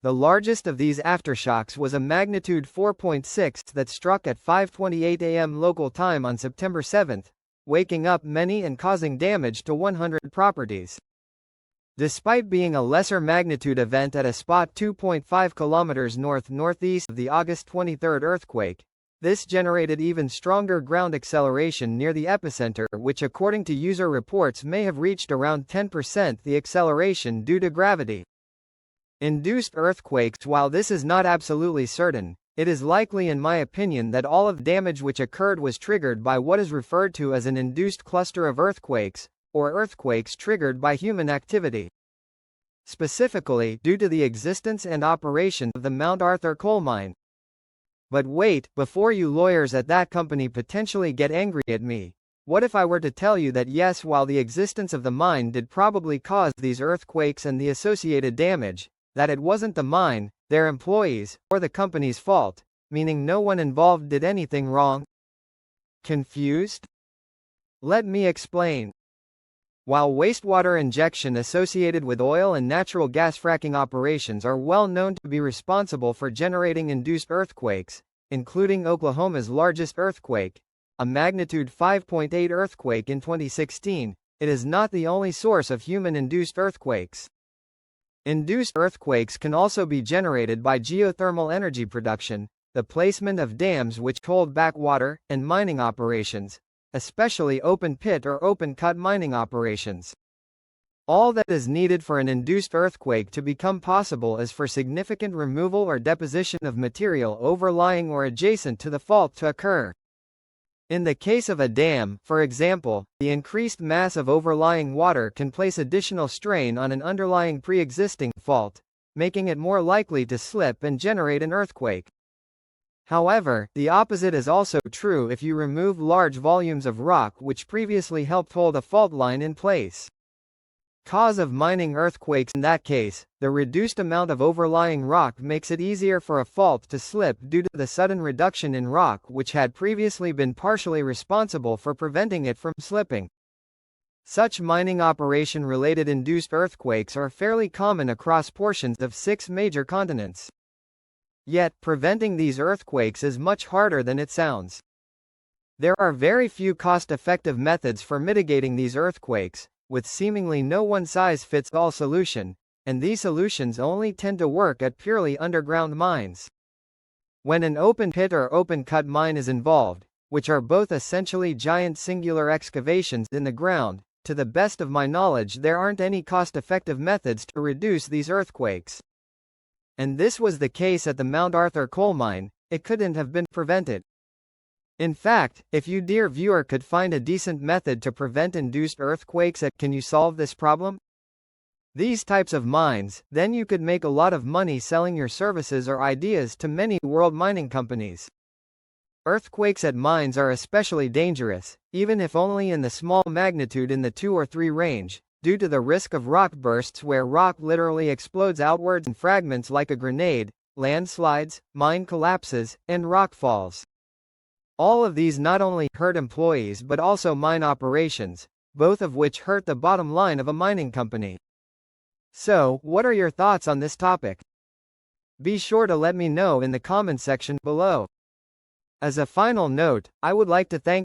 The largest of these aftershocks was a magnitude 4.6 that struck at 5:28 a.m. local time on September 7, waking up many and causing damage to 100 properties. Despite being a lesser magnitude event at a spot 2.5 kilometers north-northeast of the August 23 earthquake, this generated even stronger ground acceleration near the epicenter, which according to user reports may have reached around 10% the acceleration due to gravity. Induced earthquakes. While this is not absolutely certain, it is likely in my opinion that all of the damage which occurred was triggered by what is referred to as an induced cluster of earthquakes, or earthquakes triggered by human activity. Specifically, due to the existence and operation of the Mount Arthur coal mine. But wait, before you lawyers at that company potentially get angry at me, what if I were to tell you that yes, while the existence of the mine did probably cause these earthquakes and the associated damage, that it wasn't the mine, their employees, or the company's fault, meaning no one involved did anything wrong? Confused? Let me explain. While wastewater injection associated with oil and natural gas fracking operations are well known to be responsible for generating induced earthquakes, including Oklahoma's largest earthquake, a magnitude 5.8 earthquake in 2016, it is not the only source of human-induced earthquakes. Induced earthquakes can also be generated by geothermal energy production, the placement of dams which hold back water, and mining operations, especially open-pit or open-cut mining operations. All that is needed for an induced earthquake to become possible is for significant removal or deposition of material overlying or adjacent to the fault to occur. In the case of a dam, for example, the increased mass of overlying water can place additional strain on an underlying pre-existing fault, making it more likely to slip and generate an earthquake. However, the opposite is also true if you remove large volumes of rock which previously helped hold a fault line in place. Cause of mining earthquakes. In that case, the reduced amount of overlying rock makes it easier for a fault to slip due to the sudden reduction in rock which had previously been partially responsible for preventing it from slipping. Such mining operation-related induced earthquakes are fairly common across portions of 6 major continents. Yet, preventing these earthquakes is much harder than it sounds. There are very few cost-effective methods for mitigating these earthquakes, with seemingly no one-size-fits-all solution, and these solutions only tend to work at purely underground mines. When an open pit or open-cut mine is involved, which are both essentially giant singular excavations in the ground, to the best of my knowledge there aren't any cost-effective methods to reduce these earthquakes. And this was the case at the Mount Arthur coal mine, it couldn't have been prevented. In fact, if you dear viewer could find a decent method to prevent induced earthquakes, can you solve this problem? These types of mines, then you could make a lot of money selling your services or ideas to many world mining companies. Earthquakes at mines are especially dangerous, even if only in the small magnitude in the 2 or 3 range, due to the risk of rock bursts where rock literally explodes outwards in fragments like a grenade, landslides, mine collapses, and rock falls. All of these not only hurt employees but also mine operations, both of which hurt the bottom line of a mining company. So, what are your thoughts on this topic? Be sure to let me know in the comment section below. As a final note, I would like to thank